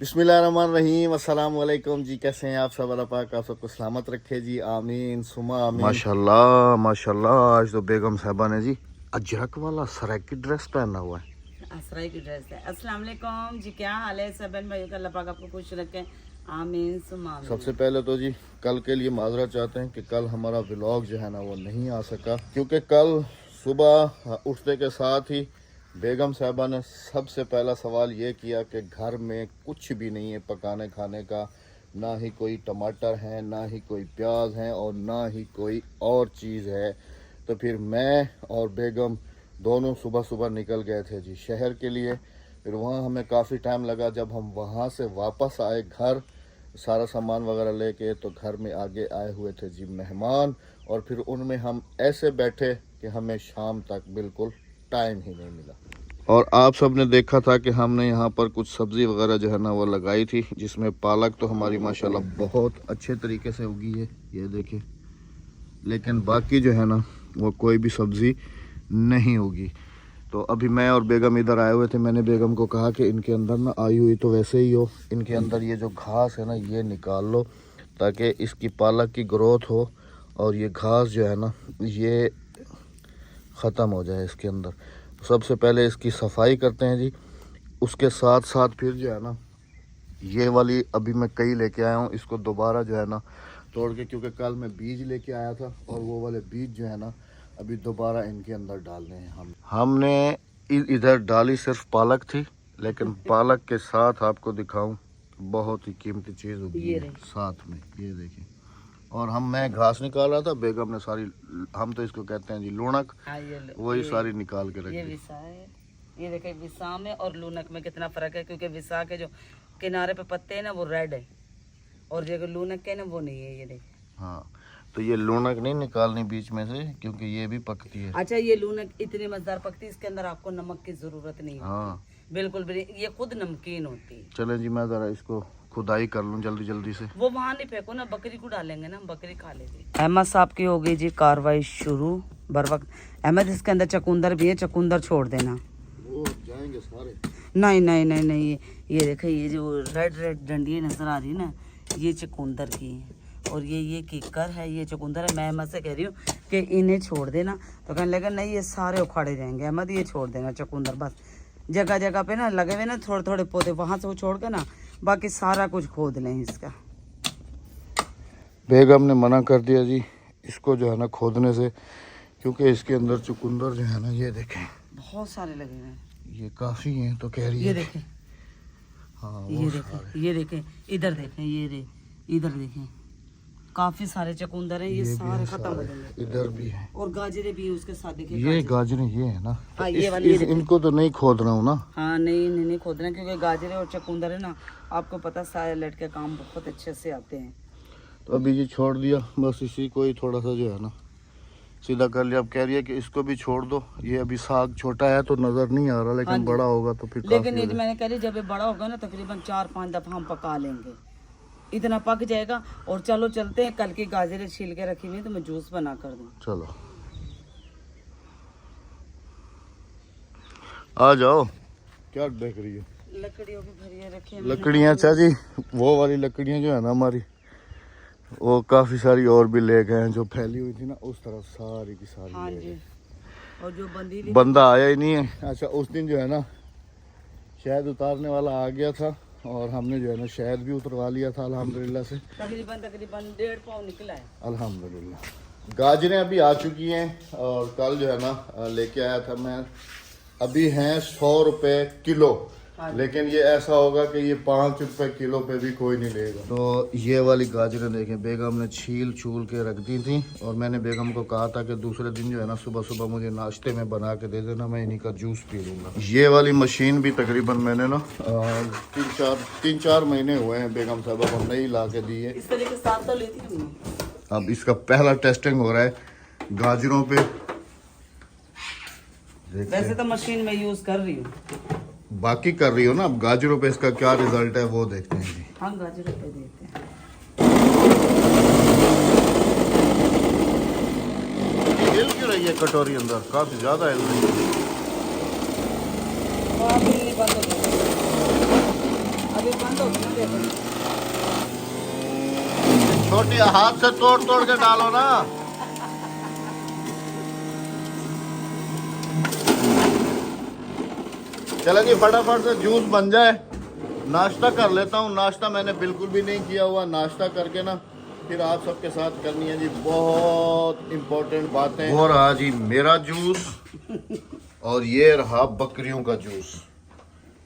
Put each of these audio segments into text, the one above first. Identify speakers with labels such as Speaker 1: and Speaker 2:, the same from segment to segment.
Speaker 1: बिस्मिल्लाहिर्रहमानिर्रहीम, अस्सलाम वालेकुम जी। कैसे हैं आप सब? अल्लाह पाक आप सबको सलामत रखे जी, आमीन सुमा आमीन। माशाल्लाह माशाल्लाह, आज तो बेगम साहबा ने जी अजरक वाला सराकी ड्रेस पहना हुआ है।
Speaker 2: असराई की ड्रेस है। अस्सलाम वालेकुम जी, क्या हाल है सब बहन भाइयों का? अल्लाह पाक आपको खुश रखे, आमीन सुमा आमीन।
Speaker 1: सबसे पहले तो जी कल के लिए माजरत चाहते हैं कि कल हमारा व्लॉग जो है ना वो नहीं आ सका, क्योंकि कल सुबह उठने के साथ ही बेगम साहबा ने सबसे पहला सवाल ये किया कि घर में कुछ भी नहीं है पकाने खाने का, ना ही कोई टमाटर है, ना ही कोई प्याज है और ना ही कोई और चीज़ है। तो फिर मैं और बेगम दोनों सुबह सुबह निकल गए थे जी शहर के लिए। फिर वहाँ हमें काफ़ी टाइम लगा। जब हम वहाँ से वापस आए घर सारा सामान वगैरह लेके, तो घर में आगे आए हुए थे जी मेहमान, और फिर उनमें हम ऐसे बैठे कि हमें शाम तक बिल्कुल टाइम ही नहीं मिला। और आप सब ने देखा था कि हमने यहाँ पर कुछ सब्ज़ी वगैरह जो है ना वो लगाई थी, जिसमें पालक तो हमारी माशाल्लाह बहुत अच्छे तरीके से उगी है, ये देखिए। लेकिन बाकी जो है ना वो कोई भी सब्ज़ी नहीं उगी। तो अभी मैं और बेगम इधर आए हुए थे। मैंने बेगम को कहा कि इनके अंदर ना आई हुई तो वैसे ही हो, इनके अंदर ये जो घास है ना ये निकाल लो, ताकि इसकी पालक की ग्रोथ हो और ये घास जो है ना ये ख़त्म हो जाए इसके अंदर। तो सबसे पहले इसकी सफाई करते हैं जी। उसके साथ साथ फिर जो है ना ये वाली अभी मैं कई लेके आया हूँ, इसको दोबारा जो है ना तोड़ के, क्योंकि कल मैं बीज लेके आया था और वो वाले बीज जो है ना अभी दोबारा इनके अंदर डालने हैं। हमने इधर डाली सिर्फ पालक थी, लेकिन पालक के साथ आपको दिखाऊं बहुत ही कीमती चीज़ उगी है साथ में, ये देखिए। और मैं घास निकाल रहा था, बेगम ने सारी, हम तो इसको कहते हैं जी लूनक, वही सारी निकाल के रख
Speaker 2: ये
Speaker 1: दी।
Speaker 2: विसा है, ये देखिए विसा में और लूनक में कितना फर्क है, क्योंकि विसा के जो किनारे पे पत्ते हैं ना वो रेड है और जो लूनक के ना वो नहीं है। ये देखिए,
Speaker 1: हाँ, तो ये लूनक नहीं निकालनी बीच में से, क्योंकि ये भी पकती है।
Speaker 2: अच्छा, ये लूनक इतनी मजेदार पकती है, इसके अंदर आपको नमक की जरूरत नहीं होती।
Speaker 1: हाँ,
Speaker 2: बिल्कुल भी ये खुद नमकीन होती है।
Speaker 1: चले जी, मैं ज़रा इसको खुदाई कर लूँ जल्दी जल्दी से।
Speaker 2: वो वहाँ नहीं फेंको ना, बकरी को डालेंगे ना, बकरी खा लेगी। अहमद साहब की हो गई जी कार्रवाई शुरू बर वक्त। अहमद, इसके अंदर चकुंदर भी है, चकुंदर छोड़ देना।
Speaker 1: वो जाएंगे सारे।
Speaker 2: नहीं नहीं नहीं नहीं, ये देखिए, ये जो रेड रेड डंडी नजर आ रही है ना, ये चकुंदर की है और ये कीकर है, ये चकुंदर है। मैं अहमद से कह रही हूँ कि इन्हें छोड़ देना, तो कहने लगा नहीं ये सारे उखाड़े जाएंगे। अहमद, ये छोड़ देना चकुंदर, बस जगह जगह पे ना लगे हुए ना थोड़े थोड़े पौधे, वहाँ से वो छोड़ के ना बाकी सारा कुछ खोद लें इसका।
Speaker 1: बेगम ने मना कर दिया जी इसको जो है ना खोदने से, क्योंकि इसके अंदर चुकंदर जो है ना ये देखें
Speaker 2: बहुत सारे लगे हुए हैं,
Speaker 1: ये काफ़ी हैं, तो कह रही है।
Speaker 2: ये देखें,
Speaker 1: हाँ,
Speaker 2: ये देखें, ये देखें, इधर देखें, ये इधर देखें, काफी सारे चकुंदर हैं। ये सारे खत्म हो जाएंगे।
Speaker 1: इधर भी है
Speaker 2: और गाजरे भी है उसके साथ, देखिए
Speaker 1: ये गाजरें ये है ना।
Speaker 2: हाँ,
Speaker 1: तो
Speaker 2: ये वाली
Speaker 1: इनको तो नहीं खोद रहा हूँ ना।
Speaker 2: हाँ, नहीं खोदना, क्योंकि गाजरे और चकुंदर है ना, आपको पता सारे लट के काम बहुत अच्छे से आते हैं।
Speaker 1: तो अभी ये छोड़ दिया, बस इसी को ही थोड़ा सा जो है ना सीधा कर लिया। अब कह रही है कि इसको भी छोड़ दो, ये अभी साग छोटा है तो नजर नहीं आ रहा, लेकिन बड़ा होगा तो फिर
Speaker 2: लेकिन ये मैंने कह रही जब ये बड़ा होगा ना तकरीबन 4-5 दफा हम पका लेंगे, इतना पक जाएगा। और चलो चलते हैं, कल की गाजरें छील के रखी हुई तो मैं जूस बना कर दूं।
Speaker 1: चलो आ जाओ, क्या देख रही है?
Speaker 2: लकड़ियों की भरिया रखी है।
Speaker 1: लकड़ियाँ अच्छा जी, वो वाली लकड़ियाँ जो है ना हमारी, वो काफ़ी सारी और भी ले गए हैं, जो फैली हुई थी ना उस तरफ सारी की सारी।
Speaker 2: हाँ जी, और जो
Speaker 1: बंदा आया ही नहीं है। अच्छा, उस दिन जो है ना शहद उतारने वाला आ गया था और हमने जो है ना शहद भी उतरवा लिया था अल्हम्दुलिल्लाह से।
Speaker 2: तकरीबन 1.5 पाव निकला है
Speaker 1: अल्हम्दुलिल्लाह। गाजरें अभी आ चुकी हैं और कल जो है ना लेके आया था मैं। अभी हैं 100 रुपये किलो, लेकिन ये ऐसा होगा कि ये 5 रुपये किलो पे भी कोई नहीं लेगा। तो ये वाली गाजरें देखें, बेगम ने छील छूल के रख दी थी और मैंने बेगम को कहा था कि दूसरे दिन जो है ना सुबह सुबह मुझे नाश्ते में बना के दे देना, मैं इन्हीं का जूस पी लूँगा। ये वाली मशीन भी तकरीबन मैंने ना 3-4 महीने हुए हैं बेगम साहब को नई ला के दी है।
Speaker 2: इस तरह के साथ तो लेती हमने।
Speaker 1: अब इसका पहला टेस्टिंग हो रहा है गाजरों पे।
Speaker 2: वैसे तो मशीन में यूज कर रही हूँ,
Speaker 1: बाकी कर रही हो ना, अब गाजरों पे इसका क्या रिजल्ट है वो देखते हैं जी।
Speaker 2: हाँ, गाजरों पे देते हैं।
Speaker 1: हिल क्यों रही है कटोरी अंदर? काफी ज्यादा हिल रही है।
Speaker 2: अभी बंद हो गया देखो।
Speaker 1: छोटी हाथ से तोड़ तोड़ के डालो ना। चलो जी फटाफट से जूस बन जाए, नाश्ता कर लेता हूँ। नाश्ता मैंने बिल्कुल भी नहीं किया हुआ। नाश्ता करके ना फिर आप सबके साथ करनी है जी बहुत इम्पोर्टेंट बातें। और रहा जी मेरा जूस और ये रहा बकरियों का जूस।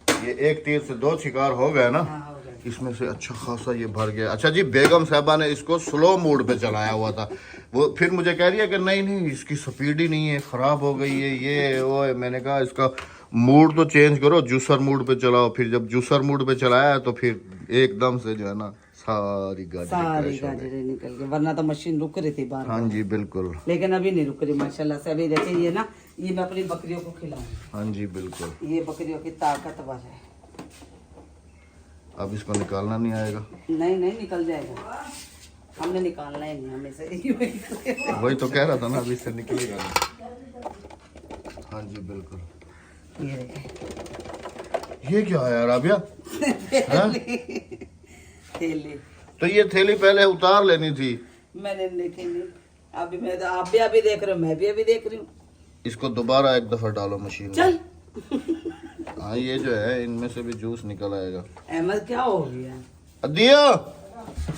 Speaker 1: ये एक तीर से दो शिकार हो गए ना।
Speaker 2: हाँ, हो गया।
Speaker 1: इसमें से अच्छा खासा ये भर गया। अच्छा जी बेगम साहबा ने इसको स्लो मोड पे चलाया हुआ था। वो फिर मुझे कह रही है कि नहीं नहीं इसकी स्पीड ही नहीं है, ख़राब हो गई है ये वो है। मैंने कहा इसका मूड तो चेंज करो, जूसर मूड पे चलाओ। फिर जब जूसर मूड पे चलाया तो फिर एकदम से जो है ना सारी
Speaker 2: गाजरें निकल गई, वरना तो मशीन रुक रही थी बार।
Speaker 1: हाँ जी बिल्कुल।
Speaker 2: लेकिन अभी नहीं रुक रही माशाल्लाह से। अभी देखिए ये ना, ये मैं अपनी बकरियों को खिलाऊं।
Speaker 1: हाँ जी बिल्कुल।
Speaker 2: ये बकरियों की ताकतवर है।
Speaker 1: अब इसको निकालना नहीं आएगा।
Speaker 2: नहीं नहीं निकल जाएगा, हमने निकालना ही नहीं, हमें से
Speaker 1: वही तो कह रहा था ना, अभी इससे निकलेगा नहीं। हाँ जी बिल्कुल।
Speaker 2: ये देखिए
Speaker 1: ये क्या है यार राबिया? हाँ?
Speaker 2: थैली।
Speaker 1: तो ये थैली पहले उतार लेनी थी।
Speaker 2: मैंने देखी नहीं, अभी मैं तो आप भी अभी देख रहे हो, मैं भी अभी देख रही हूँ।
Speaker 1: इसको दोबारा एक दफा डालो मशीन में।
Speaker 2: चल
Speaker 1: हाँ ये जो है इनमें से भी जूस निकल आएगा।
Speaker 2: अहमद क्या हो गया?
Speaker 1: दिया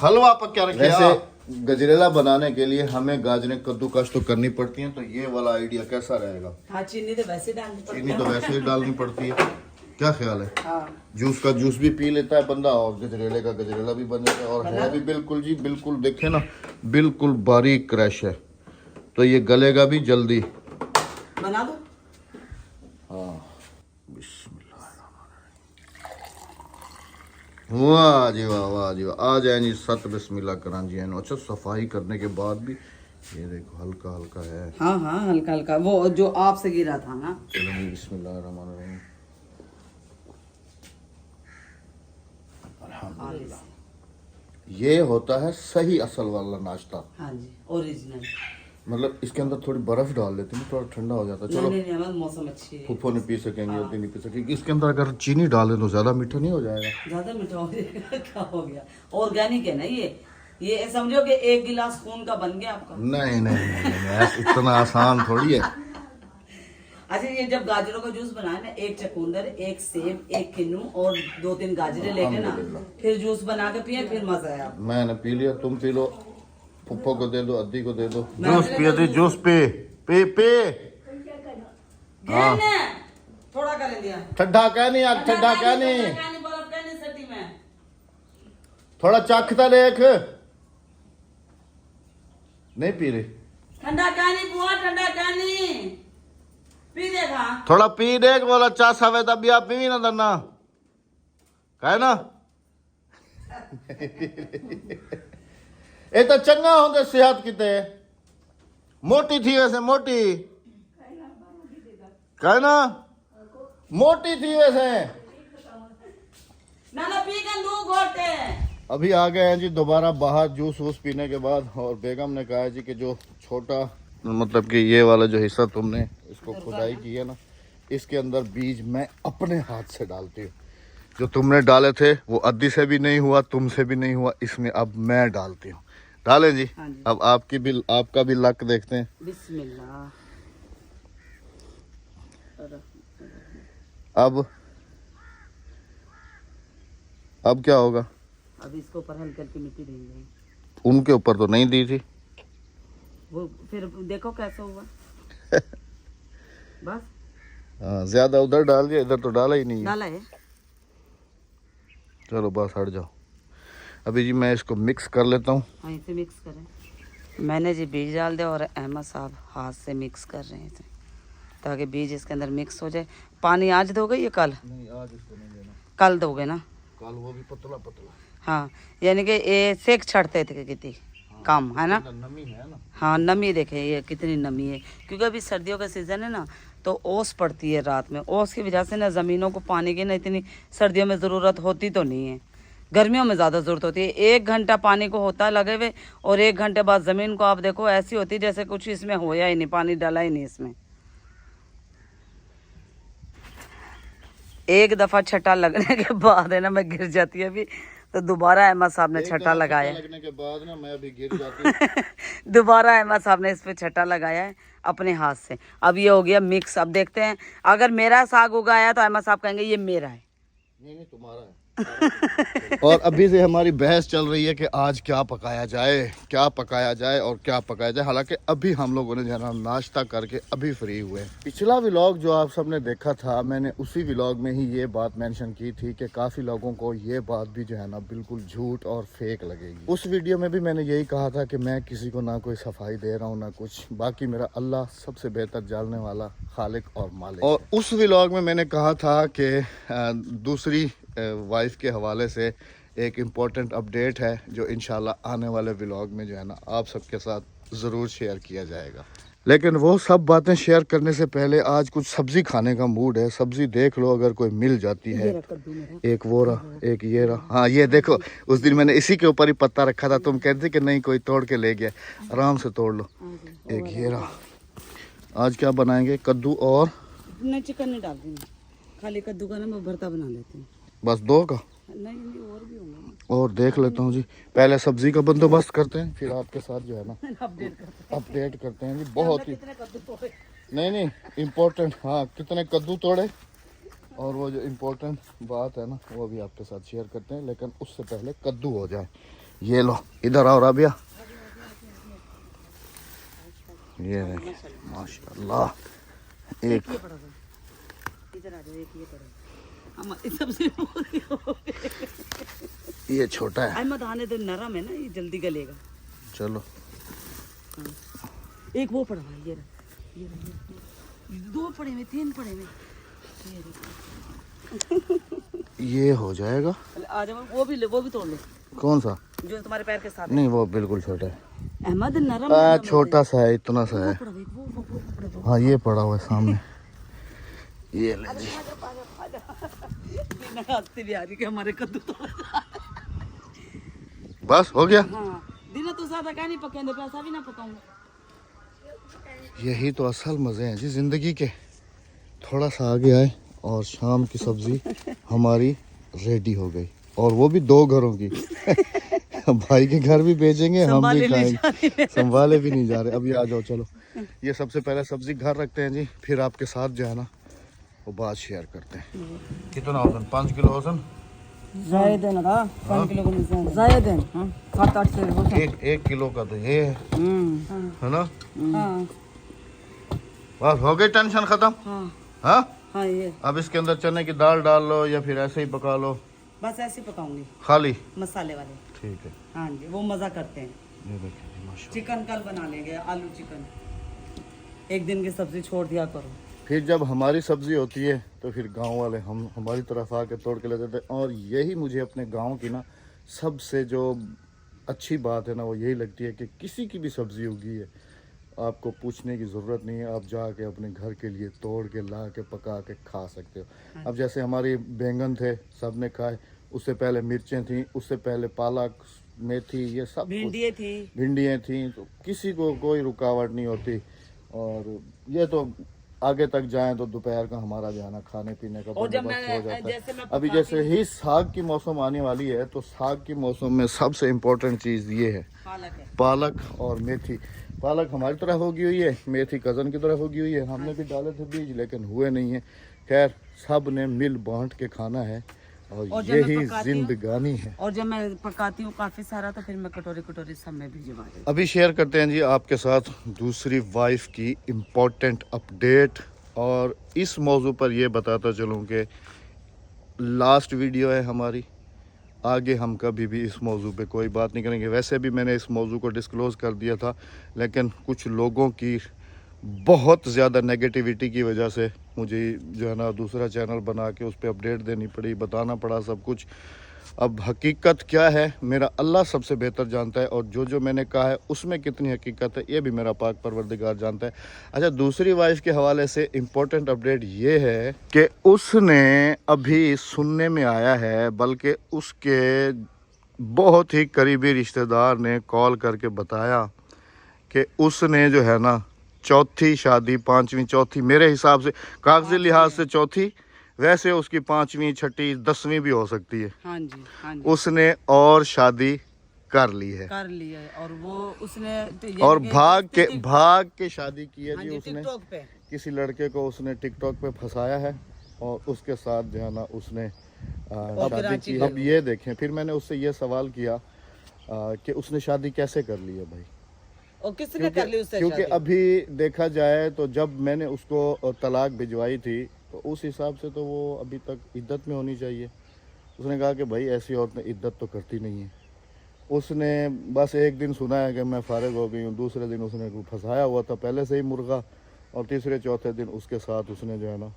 Speaker 1: हलवा पक क्या रखा। वैसे गजरेला बनाने के लिए हमें गाजरें कद्दूकस तो करनी पड़ती हैं, तो ये वाला आइडिया कैसा रहेगा?
Speaker 2: हाँ चीनी तो वैसे डालनी पड़ती
Speaker 1: चीनी
Speaker 2: है।
Speaker 1: तो वैसे ही डालनी पड़ती है। क्या ख्याल है?
Speaker 2: हाँ
Speaker 1: जूस का जूस भी पी लेता है बंदा और गजरेले का गजरेला भी बन जाता है। और है भी बिल्कुल जी बिल्कुल, देखे ना बिल्कुल बारीक क्रैश है, तो ये गलेगा भी जल्दी।
Speaker 2: बना दो।
Speaker 1: हाँ बिस्मिल्लाह। वाह जी वाह, वाह जी वाह। आ जाए जी सत बिस्मिल्लाह करां जी। अच्छा सफाई करने के बाद भी ये देखो हल्का हल्का है।
Speaker 2: हाँ हाँ हल्का हल्का, वो जो आपसे गिरा था ना।
Speaker 1: चलो जी बिस्मिल्लाह रहमान रहीम। अल्हम्दुलिल्लाह। ये होता है सही असल वाला नाश्ता।
Speaker 2: हाँ जी ओरिजिनल।
Speaker 1: मतलब इसके अंदर थोड़ी बर्फ डाल लेते हैं, थोड़ा ठंडा हो जाता है। चलो
Speaker 2: नहीं नहीं नहीं, मौसम अच्छी है।
Speaker 1: फुफ्फो नहीं पी सकेंगे, होती नहीं पी सकेंगे। इसके अंदर अगर चीनी डाल दे तो ज्यादा मीठा नहीं हो जाएगा?
Speaker 2: ज्यादा मीठा हो जाएगा। क्या हो गया? ऑर्गेनिक है ना ये समझो कि एक गिलास खून का बन गया आपका।
Speaker 1: नहीं नहीं नहीं, नहीं इतना आसान थोड़ी है।
Speaker 2: अच्छा ये जब गाजरों का जूस बनाए ना, एक चकुंदर, एक सेब, एक किन्नू और 2-3 गाजरें लेके ना फिर जूस बना के पिए, फिर मजा आया।
Speaker 1: मैंने पी लिया, तुम पी लो, फुफ्फो को दे दो, अद्दी को दे दो। जूस पिए थे, जूस पे पे पे।
Speaker 2: हाँ थोड़ा कर दिया।
Speaker 1: ठंडा क्या नहीं यार, ठंडा क्या नहीं,
Speaker 2: बर्फ का नहीं सर्दी में।
Speaker 1: थोड़ा चखता देख। नहीं पी रही?
Speaker 2: ठंडा क्या नहीं बुआ, ठंडा क्या नहीं पी देखा।
Speaker 1: थोड़ा पी देख, बोला चा सवे तब आप पी ना दरना कहे ना। ये तो चंगा होंगे सेहत किते मोटी थी, वैसे मोटी कहे ना, मोटी थी वैसे
Speaker 2: ना पी के दो घोटे।
Speaker 1: अभी आ गए हैं जी दोबारा बाहर जूस वूस पीने के बाद। और बेगम ने कहा है जी कि जो छोटा मतलब कि ये वाला जो हिस्सा तुमने इसको खुदाई की है ना, इसके अंदर बीज मैं अपने हाथ से डालती हूँ। जो तुमने डाले थे वो अद्दी से भी नहीं हुआ, तुमसे भी नहीं हुआ, इसमें अब मैं डालती हूँ। डालें जी?
Speaker 2: हाँ जी।
Speaker 1: अब आपका भी लक देखते हैं।
Speaker 2: बिस्मिल्लाह।
Speaker 1: अब क्या होगा?
Speaker 2: अब इसको ऊपर हल्की हल्की मिट्टी देंगे।
Speaker 1: उनके ऊपर तो नहीं दी थी
Speaker 2: वो, फिर देखो कैसा हुआ। बस
Speaker 1: हाँ, ज्यादा उधर डाल दिया, इधर तो डाला ही नहीं है।
Speaker 2: डाला है।
Speaker 1: चलो बस हट जाओ। अभी जी मैं इसको मिक्स कर लेता हूँ।
Speaker 2: हाँ इसे मिक्स करें। मैंने जी बीज डाल दिया और अहमद साहब हाथ से मिक्स कर रहे हैं इसे, ताकि बीज इसके अंदर मिक्स हो जाए। पानी आज दोगे या कल?
Speaker 1: नहीं आज इसको नहीं देना,
Speaker 2: कल दोगे ना?
Speaker 1: कल वो भी पतला पतला।
Speaker 2: हाँ यानी कि ये सेक छड़ते थे कितनी कम है ना।
Speaker 1: नमी है ना।
Speaker 2: हाँ नमी देखें ये कितनी नमी है, क्योंकि अभी सर्दियों का सीज़न है ना, तो ओस पड़ती है रात में। ओस की वजह से ना ज़मीनों को पानी की ना इतनी सर्दियों में ज़रूरत होती तो नहीं है, गर्मियों में ज़्यादा ज़रूरत होती है। 1 घंटा पानी को होता है लगे हुए, और 1 घंटे बाद ज़मीन को आप देखो ऐसी होती है जैसे कुछ इसमें होया ही नहीं, पानी डाला ही नहीं इसमें। एक दफा छट्टा लगने के बाद है ना मैं गिर जाती है अभी, तो दोबारा अहमद साहब ने छट्टा लगाया है।
Speaker 1: लगने के बाद ना मैं अभी गिर जाती हूँ।
Speaker 2: दोबारा अहमद साहब ने इस पे छट्टा लगाया है अपने हाथ से। अब ये हो गया मिक्स। अब देखते हैं, अगर मेरा साग उगाया तो अहमद साहब कहेंगे ये मेरा है।
Speaker 1: नहीं तुम्हारा है। और अभी से हमारी बहस चल रही है कि आज क्या पकाया जाए और क्या पकाया जाए। हालांकि अभी हम लोगों ने जो है ना नाश्ता करके अभी फ्री हुए। पिछला व्लॉग जो आप सबने देखा था, मैंने उसी व्लॉग में ही ये बात मेंशन की थी कि काफ़ी लोगों को ये बात भी जो है ना बिल्कुल झूठ और फेक लगेगी। उस वीडियो में भी मैंने यही कहा था कि मैं किसी को ना कोई सफाई दे रहा हूँ ना कुछ, बाकी मेरा अल्लाह सबसे बेहतर जानने वाला खालिक और मालिक। और उस व्लॉग में मैंने कहा था कि दूसरी वाइफ के हवाले से एक इम्पोर्टेंट अपडेट है जो इंशाल्लाह आने वाले व्लॉग में जो है ना आप सबके साथ ज़रूर शेयर किया जाएगा। लेकिन वो सब बातें शेयर करने से पहले आज कुछ सब्ज़ी खाने का मूड है। सब्ज़ी देख लो अगर कोई मिल जाती है। एक वो रहा, एक ये रहा। हाँ ये देखो, उस दिन मैंने इसी के ऊपर ही पत्ता रखा था, तुम कहते कि नहीं कोई तोड़ के ले गया। आराम से तोड़ लो। एक ये रहा। आज क्या बनाएंगे? कद्दू और
Speaker 2: चिकन नहीं डालती, खाली कद्दू का ना मैं भरता बना लेती हूँ।
Speaker 1: बस दो का?
Speaker 2: नहीं और भी होंगे।
Speaker 1: और देख लेता हूँ जी, पहले सब्जी का बंदोबस्त करते हैं, फिर आपके साथ जो है ना अपडेट करते हैं जी। बहुत ही नहीं इम्पोर्टेंट, हाँ कितने कद्दू तोड़े और वो जो इम्पोर्टेंट बात है ना वो भी आपके साथ शेयर करते हैं। लेकिन उससे पहले कद्दू हो जाए। ये लो इधर आओ राबिया, ये माशाल्लाह। एक ये छोटा है,
Speaker 2: अहमद आने दे, नरम है ना ये, जल्दी गलेगा।
Speaker 1: चलो
Speaker 2: एक वो पड़ा हुआ, ये दो पड़े में, तीन पड़े में,
Speaker 1: ये हो जाएगा।
Speaker 2: आ जाओ, वो भी तोड़ लो।
Speaker 1: कौन सा?
Speaker 2: जो तुम्हारे पैर के साथ।
Speaker 1: नहीं वो बिल्कुल छोटा है
Speaker 2: अहमद, नरम
Speaker 1: छोटा सा है, इतना सा है। हाँ ये पड़ा हुआ है सामने, ये ले जी।
Speaker 2: हंसती भी आ रही कि हमारे कद्दू तो
Speaker 1: बस हो गया।
Speaker 2: हाँ दीना तो ज्यादा क्या नहीं पकाएंगे, पैसा भी ना पकाऊंगा।
Speaker 1: यही तो असल मजे हैं जी जिंदगी के। थोड़ा सा आगे आए और शाम की सब्जी हमारी रेडी हो गई, और वो भी 2 घरों की। भाई के घर भी भेजेंगे, हम भी खाएंगे। संभाले भी नहीं जा रहे। अभी आ जाओ चलो, ये सबसे पहले सब्जी घर रखते हैं जी, फिर आपके साथ जो है ना वो बात शेयर करते हैं। कितना औसन? 5 किलो औसन?
Speaker 2: जायद है ना, 5 किलो को नहीं जायद है। 7-8 किलो।
Speaker 1: एक किलो का तो ये है ना।
Speaker 2: हाँ
Speaker 1: बस हो गई, टेंशन खत्म। हाँ
Speaker 2: हाँ ये
Speaker 1: अब इसके अंदर चने की दाल डाल लो या फिर ऐसे ही पका लो?
Speaker 2: बस ऐसे पकाऊंगी,
Speaker 1: खाली
Speaker 2: मसाले वाले।
Speaker 1: ठीक है।
Speaker 2: हाँ जी, वो मजा करते हैं।
Speaker 1: ये देखिए माशाल्लाह।
Speaker 2: चिकन कल बना लेंगे, आलू चिकन। एक दिन की सब्जी छोड़ दिया करो।
Speaker 1: फिर जब हमारी सब्जी होती है तो फिर गांव वाले हम हमारी तरफ आके तोड़ के ले देते हैं। और यही मुझे अपने गांव की ना सबसे जो अच्छी बात है ना वो यही लगती है कि किसी की भी सब्जी उगी है, आपको पूछने की ज़रूरत नहीं है, आप जाके अपने घर के लिए तोड़ के ला के पका के खा सकते हो। अब जैसे हमारे बैंगन थे, सब ने खाए, उससे पहले मिर्चें थी, उससे पहले पालक, मेथी, ये सब भिंडियाँ थी, तो किसी को कोई रुकावट नहीं होती। और ये तो आगे तक जाएं तो दोपहर का हमारा जो है ना खाने पीने का बंदोबस्त हो जाता है। अभी जैसे ही साग की मौसम आने वाली है तो साग की मौसम में सबसे इम्पोर्टेंट चीज़ ये है पालक और मेथी। पालक हमारी तरफ होगी हुई है, मेथी कज़न की तरफ होगी हुई है। हमने भी डाले थे बीज लेकिन हुए नहीं है। खैर सब ने मिल बांट के खाना है और यही जिंदगानी है।
Speaker 2: और जब मैं पकाती हूँ काफी सारा तो फिर मैं कटोरी सब में भिजवा देती हूँ।
Speaker 1: अभी शेयर करते हैं जी आपके साथ दूसरी वाइफ की इम्पोर्टेंट अपडेट। और इस मौजू पर ये बताता चलूँ कि लास्ट वीडियो है हमारी, आगे हम कभी भी इस मौजू पे कोई बात नहीं करेंगे। वैसे भी मैंने इस मौजू को डिस्क्लोज़ कर दिया था, लेकिन कुछ लोगों की बहुत ज़्यादा नेगेटिविटी की वजह से मुझे जो है ना दूसरा चैनल बना के उस पर अपडेट देनी पड़ी, बताना पड़ा सब कुछ। अब हकीकत क्या है मेरा अल्लाह सबसे बेहतर जानता है, और जो मैंने कहा है उसमें कितनी हकीकत है ये भी मेरा पाक परवरदिगार जानता है। अच्छा, दूसरी वाइफ के हवाले से इम्पोर्टेंट अपडेट ये है कि उसने अभी सुनने में आया है, बल्कि उसके बहुत ही करीबी रिश्तेदार ने कॉल करके बताया कि उसने जो है ना चौथी शादी, 5वीं चौथी मेरे हिसाब से, कागजी लिहाज से चौथी, वैसे उसकी 5वीं 6ठी 10वीं भी हो सकती है।
Speaker 2: हाँ जी, हाँ जी,
Speaker 1: उसने और शादी कर ली है
Speaker 2: कर लिया है। और वो उसने
Speaker 1: और भाग के शादी की है
Speaker 2: हाँ
Speaker 1: जी।
Speaker 2: जी,
Speaker 1: उसने
Speaker 2: टिकटॉक पे।
Speaker 1: किसी लड़के को उसने टिकटॉक पे फंसाया है और उसके साथ जो है ना उसने शादी
Speaker 2: कराची
Speaker 1: की।
Speaker 2: गई
Speaker 1: अब ये देखें, फिर मैंने उससे ये सवाल किया कि उसने शादी कैसे कर ली है भाई।
Speaker 2: और किसने कर ली उससे
Speaker 1: क्योंकि
Speaker 2: शादी?
Speaker 1: अभी देखा जाए तो जब मैंने उसको तलाक भिजवाई थी तो उस हिसाब से तो वो अभी तक इद्दत में होनी चाहिए। उसने कहा कि भाई ऐसी औरतें इद्दत तो करती नहीं है। उसने बस एक दिन सुना है कि मैं फारिग हो गई हूँ, दूसरे दिन उसने फंसाया हुआ था पहले से ही मुर्गा, और तीसरे चौथे दिन उसके साथ उसने जो है ना,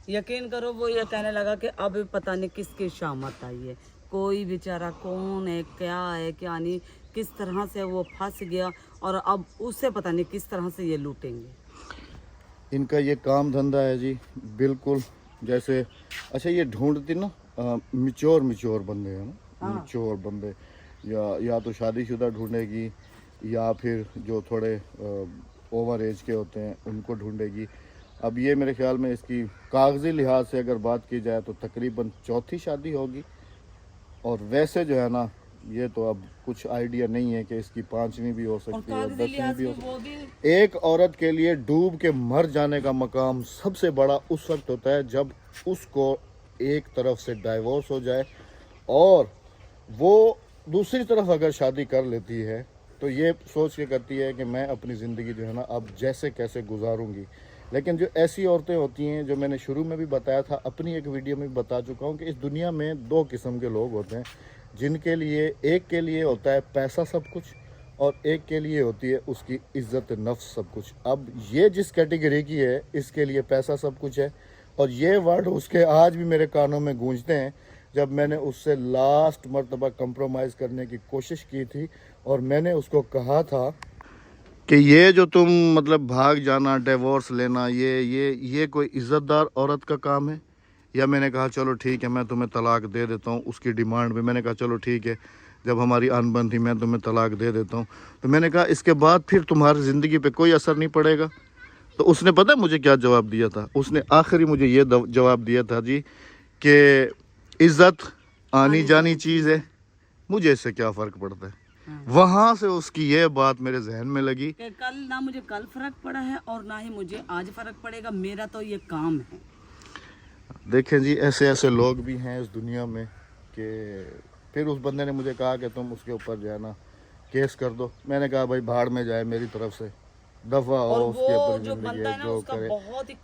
Speaker 2: यकीन करो वो ये कहने लगा कि अब पता नहीं किसकी शामत आई है, कोई बेचारा कौन है, क्या है, क्या नहीं, किस तरह से वो फंस गया और अब उससे पता नहीं किस तरह से ये लूटेंगे।
Speaker 1: इनका ये काम धंधा है जी बिल्कुल। जैसे अच्छा ये ढूंढती ना मिच्योर बंदे हैं ना,
Speaker 2: हाँ।
Speaker 1: मिच्योर बंदे, या तो शादीशुदा ढूंढेगी या फिर जो थोड़े ओवर एज के होते हैं उनको ढूंढेगी। अब ये मेरे ख्याल में इसकी कागजी लिहाज से अगर बात की जाए तो तकरीबन चौथी शादी होगी। और वैसे जो है ना ये तो अब कुछ आइडिया नहीं है कि इसकी 5वीं भी हो
Speaker 2: और
Speaker 1: सकती है,
Speaker 2: कागजी
Speaker 1: 10वीं
Speaker 2: लिहाज
Speaker 1: भी हो
Speaker 2: में
Speaker 1: सकती
Speaker 2: वो भी
Speaker 1: है। एक औरत के लिए डूब के मर जाने का मकाम सबसे बड़ा उस वक्त होता है जब उसको एक तरफ से डाइवोर्स हो जाए और वो दूसरी तरफ अगर शादी कर लेती है तो ये सोच के करती है कि मैं अपनी ज़िंदगी जो है ना अब जैसे कैसे गुजारूंगी। लेकिन जो ऐसी औरतें होती हैं, जो मैंने शुरू में भी बताया था, अपनी एक वीडियो में भी बता चुका हूँ कि इस दुनिया में 2 किस्म के लोग होते हैं, जिनके लिए एक के लिए होता है पैसा सब कुछ और एक के लिए होती है उसकी इज्जत नफ्स सब कुछ। अब ये जिस कैटेगरी की है इसके लिए पैसा सब कुछ है, और ये वर्ड उसके आज भी मेरे कानों में गूंजते हैं जब मैंने उससे लास्ट मर्तबा कंप्रोमाइज़ करने की कोशिश की थी और मैंने उसको कहा था कि ये जो तुम मतलब भाग जाना, डिवोर्स लेना, ये कोई इज़्ज़तदार औरत का काम है। या मैंने कहा चलो ठीक है मैं तुम्हें तलाक दे देता हूँ, उसकी डिमांड पे मैंने कहा चलो ठीक है, जब हमारी अनबन थी मैं तुम्हें तलाक दे देता हूँ। तो मैंने कहा इसके बाद फिर तुम्हारी ज़िंदगी पे कोई असर नहीं पड़ेगा। तो उसने पता है मुझे क्या जवाब दिया था? उसने आखिरी मुझे ये जवाब दिया था जी कि इज़्ज़त आनी जानी चीज़ है, मुझे इससे क्या फ़र्क पड़ता है। वहाँ से उसकी ये बात मेरे जहन में लगी
Speaker 2: कि कल ना मुझे कल फर्क पड़ा है और ना ही मुझे आज फर्क पड़ेगा, मेरा तो ये काम है।
Speaker 1: देखें जी ऐसे ऐसे लोग भी हैं इस दुनिया में कि फिर उस बंदे ने मुझे कहा कि तुम उसके ऊपर जो है ना केस कर दो। मैंने कहा भाई भाड़ में जाए मेरी तरफ से, दफा हो
Speaker 2: और
Speaker 1: उसके
Speaker 2: वो
Speaker 1: ऊपर
Speaker 2: जो
Speaker 1: जिंदगी
Speaker 2: बंदा है
Speaker 1: है
Speaker 2: ना
Speaker 1: जो
Speaker 2: उसका
Speaker 1: करे।
Speaker 2: बहुत ही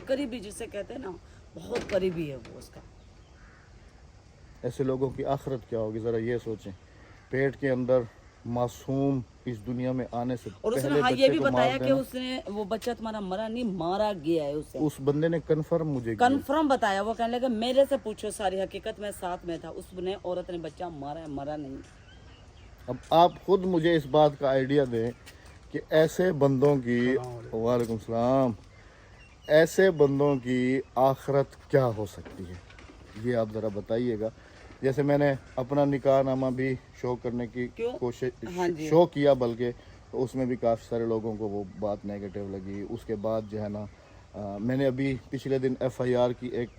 Speaker 2: करीबी जिसे कहते हैं ना, बहुत करीबी है वो उसका।
Speaker 1: ऐसे लोगों की आखिरत क्या होगी ज़रा ये सोचें। पेट के अंदर मासूम इस दुनिया में आने से
Speaker 2: और उसने
Speaker 1: पहले
Speaker 2: हाँ ये
Speaker 1: बच्चे
Speaker 2: भी
Speaker 1: को
Speaker 2: बताया
Speaker 1: मार
Speaker 2: कि
Speaker 1: देना,
Speaker 2: उसने वो बच्चा तुम्हारा मरा नहीं, मारा गया है उसे।
Speaker 1: उस बंदे ने कन्फर्म मुझे किया।
Speaker 2: कन्फर्म बताया। वो कहने लगा मेरे से पूछो सारी हकीकत, मैं साथ में था, उसने औरत ने बच्चा मारा है, मरा नहीं।
Speaker 1: अब आप खुद मुझे इस बात का आइडिया दें कि ऐसे बंदों की, वालेकुम सलाम, ऐसे बंदों की आखिरत क्या हो सकती है ये आप ज़रा बताइएगा। जैसे मैंने अपना निकाहनामा भी शो करने की
Speaker 2: क्यों?
Speaker 1: कोशिश
Speaker 2: हाँ जी।
Speaker 1: शो किया, बल्कि तो उसमें भी काफ़ी सारे लोगों को वो बात नेगेटिव लगी। उसके बाद जो है ना मैंने अभी पिछले दिन FIR की एक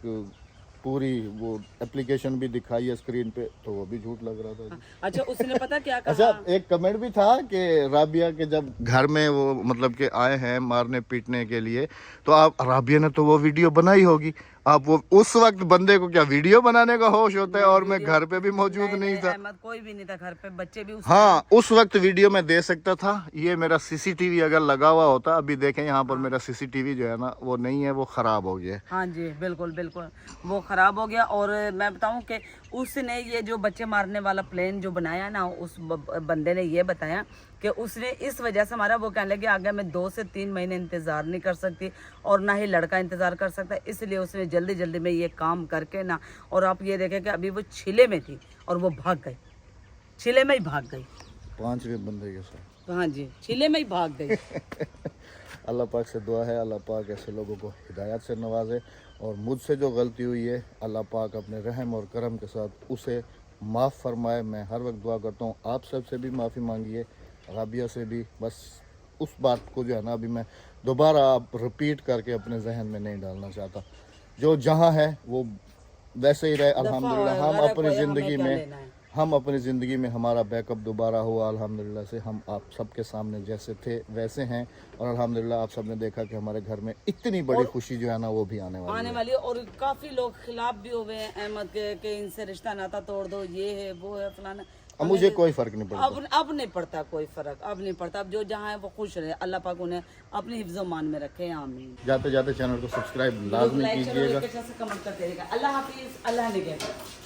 Speaker 1: पूरी वो एप्लीकेशन भी दिखाई है स्क्रीन पे, तो वो भी झूठ लग रहा था जी।
Speaker 2: अच्छा उसने पता क्या कहा?
Speaker 1: अच्छा एक कमेंट भी था कि राबिया के जब घर में वो मतलब कि आए हैं मारने पीटने के लिए, तो आप राबिया ने तो वो वीडियो बनाई होगी। आप वो उस वक्त बंदे को क्या वीडियो बनाने का होश होता है? और मैं घर पे भी मौजूद नहीं था।
Speaker 2: अहमद कोई भी नहीं था घर पे, बच्चे भी उस
Speaker 1: हाँ उस वक्त वीडियो में दे सकता था। ये मेरा CCTV अगर लगा हुआ होता, अभी देखें यहाँ पर मेरा CCTV जो है ना वो नहीं है, वो ख़राब हो गया है।
Speaker 2: हाँ जी बिल्कुल बिल्कुल वो खराब हो गया। और मैं बताऊं कि उसने ये जो बच्चे मारने वाला प्लान जो बनाया ना, उस बंदे ने ये बताया कि उसने इस वजह से मारा। वो कहने लगे आगे मैं 2 से 3 महीने इंतज़ार नहीं कर सकती और ना ही लड़का इंतज़ार कर सकता, इसलिए उसने जल्दी जल्दी में ये काम करके ना, और आप ये देखें कि अभी वो छिले में थी और वो भाग गई, छिले में ही भाग गई
Speaker 1: 5वें बंदे के साथ।
Speaker 2: हाँ जी छिले में ही भाग गई।
Speaker 1: अल्लाह पाक से दुआ है अल्लाह पाक ऐसे लोगों को हिदायत से नवाजे, और मुझसे जो गलती हुई है अल्लाह पाक अपने रहम और करम के साथ उसे माफ़ फरमाए। मैं हर वक्त दुआ करता हूँ, आप सब से भी माफ़ी मांगिए, राबिया से भी। बस उस बात को जो है ना अभी मैं दोबारा आप रिपीट करके अपने जहन में नहीं डालना चाहता। जो जहाँ है वो वैसे ही रहे
Speaker 2: दफा
Speaker 1: अल्हम्दुलिल्लाह। हम
Speaker 2: गरक
Speaker 1: अपनी
Speaker 2: हो या
Speaker 1: ज़िंदगी
Speaker 2: हमें क्या
Speaker 1: में
Speaker 2: लेना है?
Speaker 1: हम अपनी ज़िंदगी में हमारा बैकअप दोबारा हुआ अल्हम्दुलिल्लाह से। हम आप सबके सामने जैसे थे वैसे हैं, और अल्हम्दुलिल्लाह आप सबने देखा कि हमारे घर में इतनी बड़ी खुशी जो है ना वो भी आने वाली
Speaker 2: आने
Speaker 1: है।
Speaker 2: वाली है। और काफी लोग खिलाफ भी हुए हैं अहमद के कि इनसे रिश्ता नाता तोड़ दो, ये है वो है फलाना।
Speaker 1: अब मुझे कोई फ़र्क नहीं पड़ता।
Speaker 2: अब नहीं पड़ता कोई फर्क, अब नहीं पड़ता। अब जो जहाँ है वो खुश रहे, अल्लाह पाक उन्हें अपनी हिफ्ज़ो मान में रखे। आमीन।
Speaker 1: जाते जाते चैनल को सब्सक्राइब लाजमी
Speaker 2: लाइक करो,
Speaker 1: कीजिएगा।
Speaker 2: एक अच्छा से कमेंट करते रहेगा। अल्लाह हाफिज, अल्लाह निगहबान।